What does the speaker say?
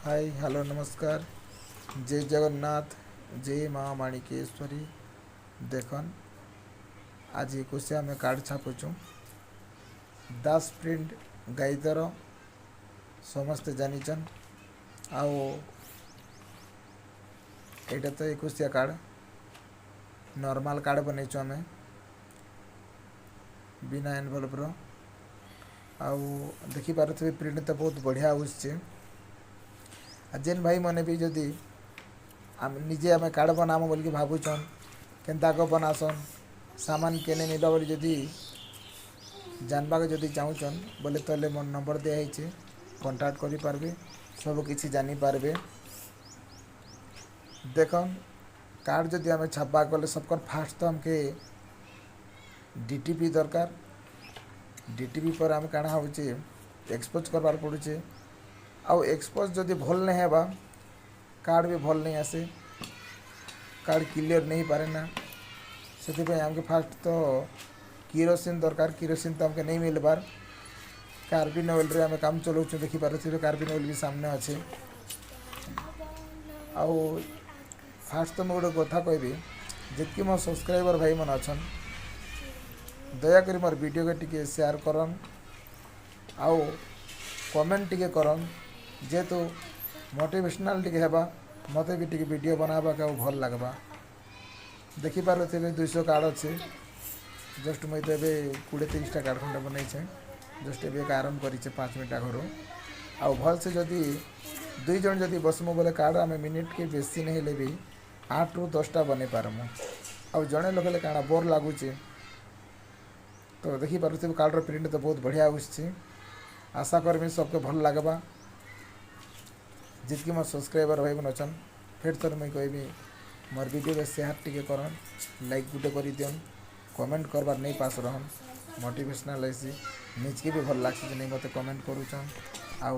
Hi hello नमस्कार। जय जगन्नाथ। जय माँ माणिकेश्वरी। देखन आज एकुश आम कार्ड छापुचु दास प्रिंट गाईदर समस्ते जानिचन। आओ एटा तो एकुशिया कार्ड नॉर्मल कार्ड बनईचु आम बिना एनवलपर। आउ देखी पारे प्रिंट तो बहुत बढ़िया आछे। जेन भाई मैंने भी जदि निजे आम कार्ड बनाम बोल कि भावुन केन्ता बनासन सामान केने निबा बोली जदि जानवा जदि चाहूचन बोले तो मोर नंबर दिखाई कंटाक्ट करि पारबे सब किछि जानि पारबे। देखन कार्ड जदि आम छापा गले सबकर फास्ट तो हमके डीटीपी दरकार। डीटीपी पर आम काଣା होचे एक्सपोज करबार पड़ुचे। आउ एक्सपोज जदि भल नहीं हेबा कार्ड भी भल नहीं आसे। कार्ड क्लियर नहीं पारे ना से आमके फास्ट तो किरोसिन दरकार। किरोसिन तो हमके नहीं मिलबार। कार्बिन ऑयल रे आम काम चलाऊँ। देखिपारे कार्बिन ऑयल भी सामने अच्छे। आउ फास्ट तो मुझे गोटे कथा कहबी जितकी मो सब्सक्राइबर भाई मन अच्छन दयाकोरी मोर वीडियो के टिके शेयर करन आउ कमेंट टिके करन जेहेतु मोटिवेशनल टिके हेबा मते भी टिके वीडियो बनाबा के भल लगबा। देखिपारे 200 कार्ड अच्छे। जस्ट मुझे तो ये 20-30 कार्ड खंडे बनई जस्ट ए आरंभ कर 5 मिनट घर आउ भल से जदि 2 जन जदि बसमु बोले कार्ड आम मिनिट के बेसी नहीं ले भी 8 ରୁ 10टा बन पारमु। आउ जड़े लोग क्या बोर लगुच तो देखिपारे कार्डर प्रिंट तो बहुत बढ़िया आछे। आशा करमी सबके भल लगवा। जितकी मोर सब्सक्राइबर भाई मन अच्छन फिर थर मुझे कहबी मोर वीडियो के शेयर टिके करन लाइक गुटे कर दियन कमेंट करबार नहीं पास रहन मोटिवेशनल ऐसी निजके भी भल लगे नहीं मत कमेंट करूचन। आउ